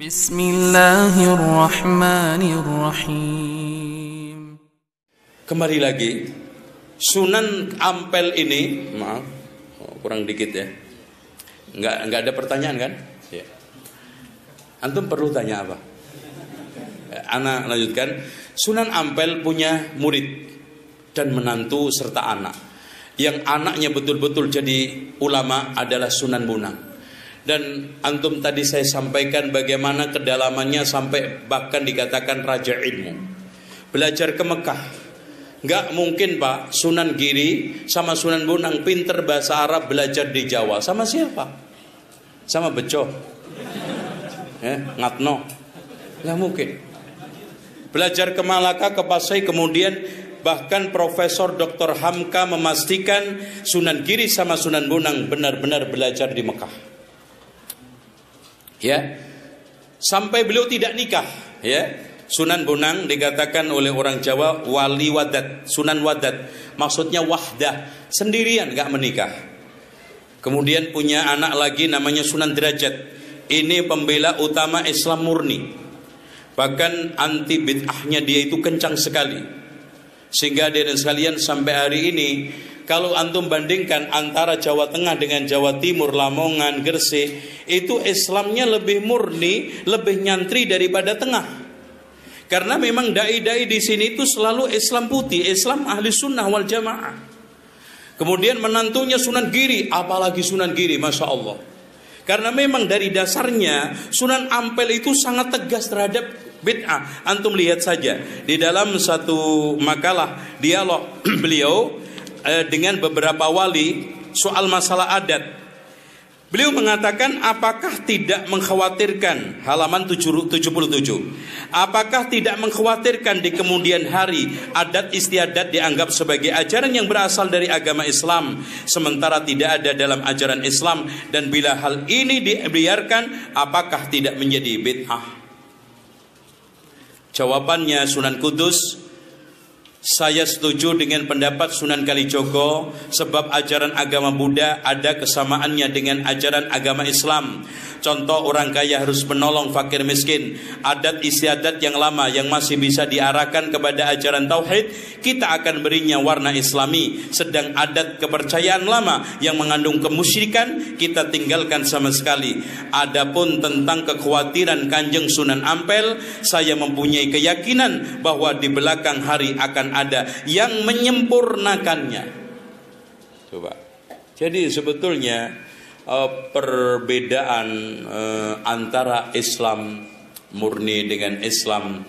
Bismillahirrahmanirrahim. Kembali lagi, Sunan Ampel ini, maaf, kurang dikit ya. Enggak ada pertanyaan kan? Ya. Antum perlu tanya apa? Ana lanjutkan. Sunan Ampel punya murid dan menantu serta anak. Yang anaknya betul-betul jadi ulama adalah Sunan Bonang. Dan antum tadi saya sampaikan bagaimana kedalamannya sampai bahkan dikatakan raja ilmu. Belajar ke Mekah. Nggak mungkin Pak, Sunan Giri sama Sunan Bonang pinter bahasa Arab belajar di Jawa. Sama siapa? Sama Beco, Ngatno. Nggak mungkin. Belajar ke Malaka, ke Pasai, kemudian bahkan Profesor Dr. Hamka memastikan Sunan Giri sama Sunan Bonang benar-benar belajar di Mekah. Ya, sampai beliau tidak nikah. Ya, Sunan Bonang dikatakan oleh orang Jawa wali wadat, Sunan Wadat, maksudnya wahdah, sendirian gak menikah. Kemudian punya anak lagi namanya Sunan Derajat. Ini pembela utama Islam murni. Bahkan anti bid'ahnya dia itu kencang sekali. Sehingga dia dan sekalian sampai hari ini, kalau antum bandingkan antara Jawa Tengah dengan Jawa Timur, Lamongan, Gresik, itu Islamnya lebih murni, lebih nyantri daripada Tengah. Karena memang dai-dai di sini itu selalu Islam putih, Islam ahli sunnah wal jamaah. Kemudian menantunya Sunan Giri, apalagi Sunan Giri, Masya Allah. Karena memang dari dasarnya Sunan Ampel itu sangat tegas terhadap bid'ah. Antum lihat saja di dalam satu makalah dialog beliau dengan beberapa wali soal masalah adat. Beliau mengatakan, apakah tidak mengkhawatirkan, halaman 77, apakah tidak mengkhawatirkan di kemudian hari adat istiadat dianggap sebagai ajaran yang berasal dari agama Islam, sementara tidak ada dalam ajaran Islam, dan bila hal ini dibiarkan, apakah tidak menjadi bid'ah? Jawabannya Sunan Kudus, saya setuju dengan pendapat Sunan Kalijogo, sebab ajaran agama Buddha ada kesamaannya dengan ajaran agama Islam. Contoh, orang kaya harus menolong fakir miskin. Adat istiadat yang lama yang masih bisa diarahkan kepada ajaran tauhid, kita akan berinya warna Islami. Sedang adat kepercayaan lama yang mengandung kemusyrikan, kita tinggalkan sama sekali. Adapun tentang kekhawatiran Kanjeng Sunan Ampel, saya mempunyai keyakinan bahwa di belakang hari akan ada yang menyempurnakannya. Coba. Jadi sebetulnya perbedaan antara Islam murni dengan Islam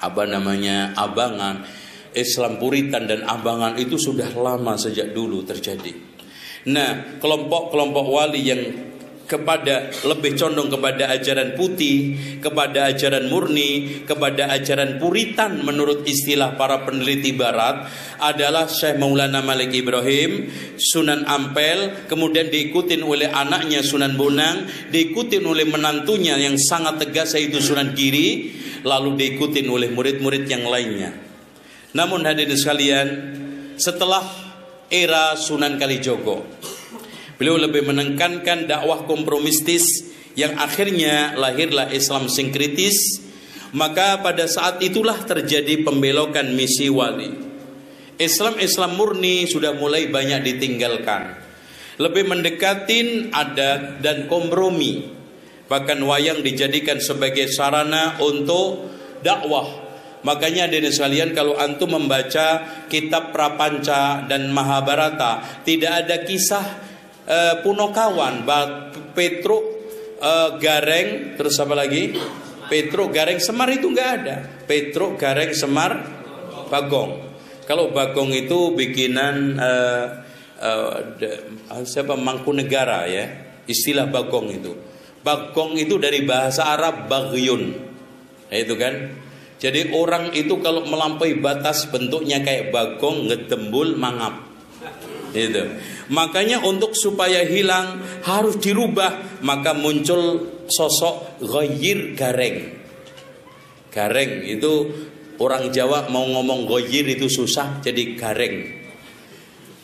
abangan, Islam puritan dan abangan itu sudah lama sejak dulu terjadi. Nah, kelompok-kelompok wali yang lebih condong kepada ajaran putih, kepada ajaran murni, kepada ajaran puritan menurut istilah para peneliti barat adalah Syekh Maulana Malik Ibrahim, Sunan Ampel, kemudian diikutin oleh anaknya Sunan Bonang, diikutin oleh menantunya yang sangat tegas yaitu Sunan Giri, lalu diikutin oleh murid-murid yang lainnya. Namun hadirin sekalian, setelah era Sunan Kalijogo, beliau lebih menekankan dakwah kompromistis yang akhirnya lahirlah Islam sinkritis. Maka pada saat itulah terjadi pembelokan misi wali. Islam murni sudah mulai banyak ditinggalkan, lebih mendekatin adat dan kompromi. Bahkan wayang dijadikan sebagai sarana untuk dakwah. Makanya dari sekalian, kalau antum membaca kitab Prapanca dan Mahabharata, tidak ada kisah Punokawan, Petruk, Gareng, terus apa lagi? Petruk, Gareng, Semar itu nggak ada. Petruk, Gareng, Semar, Bagong. Kalau Bagong itu bikinan siapa? Mangkunegara ya. Istilah Bagong itu. Bagong itu dari bahasa Arab bagyun. Itu kan. Jadi orang itu kalau melampaui batas bentuknya kayak bagong, ngedembul, mangap. Itu. Makanya untuk supaya hilang harus dirubah, maka muncul sosok ghayyir gareng. Gareng itu orang Jawa mau ngomong ghayyir itu susah, jadi gareng.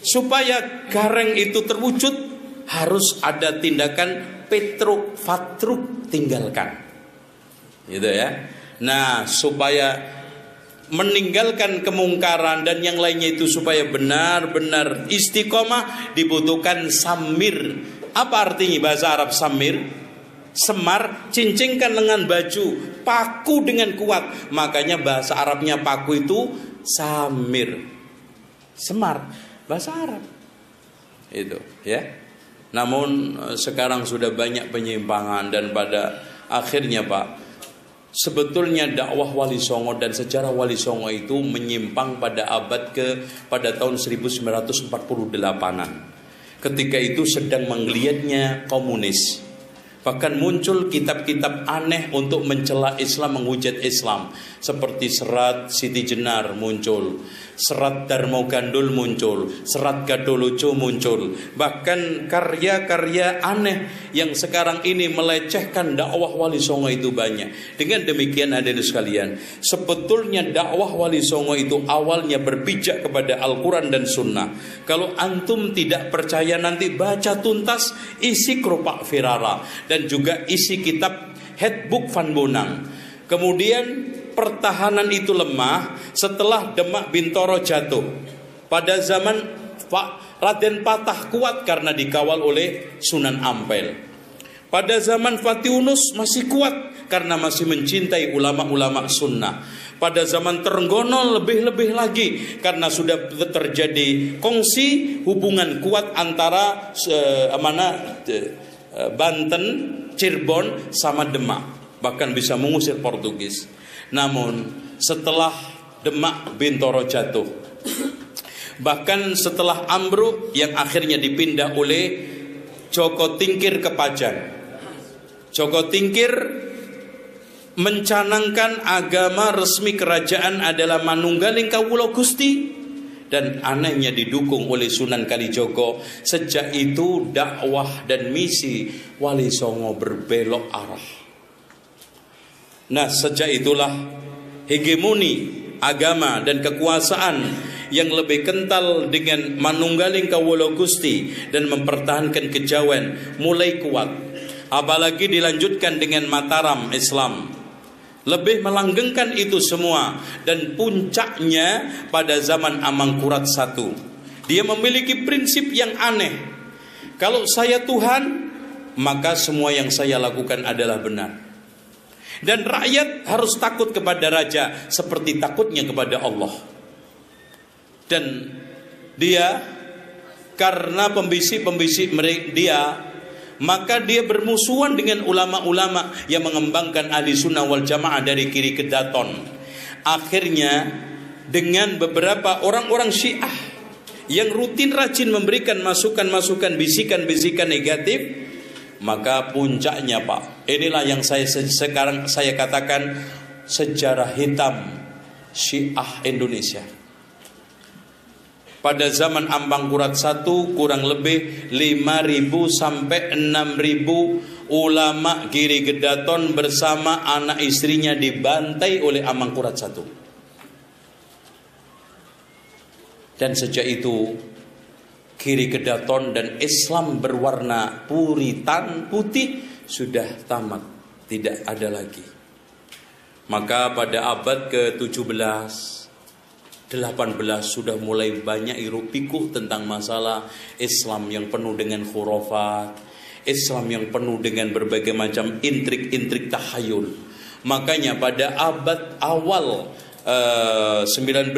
Supaya gareng itu terwujud harus ada tindakan petruk fatruk, tinggalkan. gitu ya. Nah, supaya meninggalkan kemungkaran dan yang lainnya itu supaya benar-benar istiqomah dibutuhkan samir. Apa artinya bahasa Arab samir? Semar, cincingkan lengan baju, paku dengan kuat. Makanya bahasa Arabnya paku itu samir. Semar, bahasa Arab. Itu ya. Namun sekarang sudah banyak penyimpangan dan pada akhirnya Pak, sebetulnya dakwah Wali Songo dan sejarah Wali Songo itu menyimpang pada pada tahun 1948-an. Ketika itu sedang menggeliatnya komunis. Bahkan muncul kitab-kitab aneh untuk mencela Islam, menghujat Islam. Seperti serat Siti Jenar muncul, serat Darmo Gandul muncul, serat Gadolojo muncul. Bahkan karya-karya aneh yang sekarang ini melecehkan dakwah Wali Songo itu banyak. Dengan demikian hadirin sekalian, sebetulnya dakwah Wali Songo itu awalnya berpijak kepada Al-Quran dan Sunnah. Kalau antum tidak percaya, nanti baca tuntas isi Keropak Firara dan juga isi kitab Headbook Van Bonang. Kemudian pertahanan itu lemah setelah Demak Bintoro jatuh. Pada zaman Raden Patah kuat karena dikawal oleh Sunan Ampel. Pada zaman Fatihunus masih kuat karena masih mencintai ulama-ulama sunnah. Pada zaman Trenggono lebih-lebih lagi karena sudah terjadi kongsi hubungan kuat antara Banten, Cirebon sama Demak. Bahkan bisa mengusir Portugis. Namun setelah Demak Bintoro jatuh, bahkan setelah ambruk yang akhirnya dipindah oleh Joko Tingkir ke Pajang, Joko Tingkir mencanangkan agama resmi kerajaan adalah Manunggaling Kawula Gusti, dan anehnya didukung oleh Sunan Kalijogo. Sejak itu dakwah dan misi Wali Songo berbelok arah. Nah, sejak itulah hegemoni agama dan kekuasaan yang lebih kental dengan Manunggaling Kawula Gusti dan mempertahankan kejawen mulai kuat. Apalagi dilanjutkan dengan Mataram Islam, lebih melanggengkan itu semua. Dan puncaknya pada zaman Amangkurat I, dia memiliki prinsip yang aneh. Kalau saya Tuhan, maka semua yang saya lakukan adalah benar. Dan rakyat harus takut kepada raja seperti takutnya kepada Allah. Dan dia karena pembisik-pembisik dia, maka dia bermusuhan dengan ulama-ulama yang mengembangkan ahli sunnah wal jamaah dari kiri ke daton. Akhirnya dengan beberapa orang-orang Syiah yang rutin rajin memberikan masukan-masukan, bisikan-bisikan negatif, maka puncaknya Pak, inilah yang sekarang saya katakan sejarah hitam Syiah Indonesia. Pada zaman Amangkurat I kurang lebih 5.000 sampai 6.000 ulama Giri Gedaton bersama anak istrinya dibantai oleh Amangkurat I. Dan sejak itu Giri Gedaton dan Islam berwarna puritan putih sudah tamat, tidak ada lagi. Maka pada abad ke-17, 18 sudah mulai banyak hiruk pikuk tentang masalah Islam yang penuh dengan khurafat, Islam yang penuh dengan berbagai macam intrik-intrik tahayul. Makanya pada abad awal 19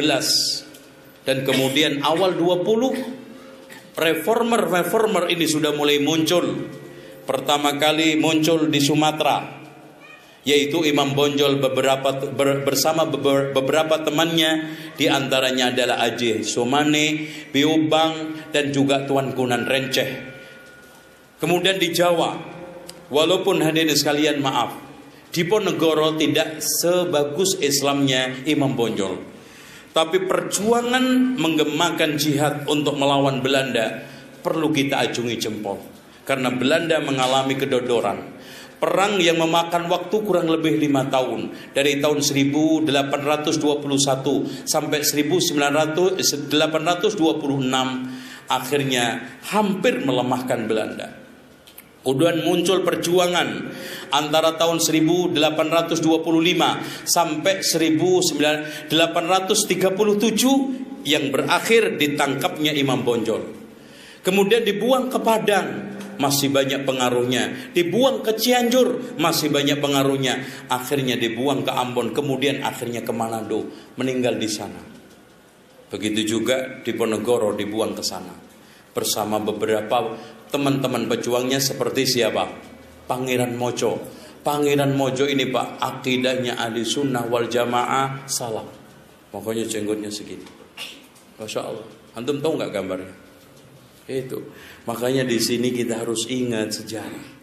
dan kemudian awal 20, reformer ini sudah mulai muncul. Pertama kali muncul di Sumatera, yaitu Imam Bonjol bersama beberapa temannya, di antaranya adalah Aceh Somane, Biubang, dan juga Tuan Kunan Renceh. Kemudian di Jawa, walaupun hadirin sekalian maaf, Diponegoro tidak sebagus Islamnya Imam Bonjol, tapi perjuangan menggemakan jihad untuk melawan Belanda perlu kita acungi jempol. Karena Belanda mengalami kedodoran. Perang yang memakan waktu kurang lebih 5 tahun. Dari tahun 1821 sampai 1826. Akhirnya hampir melemahkan Belanda. Kemudian muncul perjuangan antara tahun 1825 sampai 1837 yang berakhir ditangkapnya Imam Bonjol. Kemudian dibuang ke Padang, masih banyak pengaruhnya. Dibuang ke Cianjur, masih banyak pengaruhnya. Akhirnya dibuang ke Ambon, kemudian akhirnya ke Manado, meninggal di sana. Begitu juga di Ponorogo dibuang ke sana bersama beberapa teman-teman pejuangnya seperti siapa? Pangeran Mojo. Pangeran Mojo ini Pak, akidahnya ahli sunnah wal jamaah salah. Pokoknya jenggotnya segini. Masya Allah. Antum tahu nggak gambarnya? Itu. Makanya di sini kita harus ingat sejarah.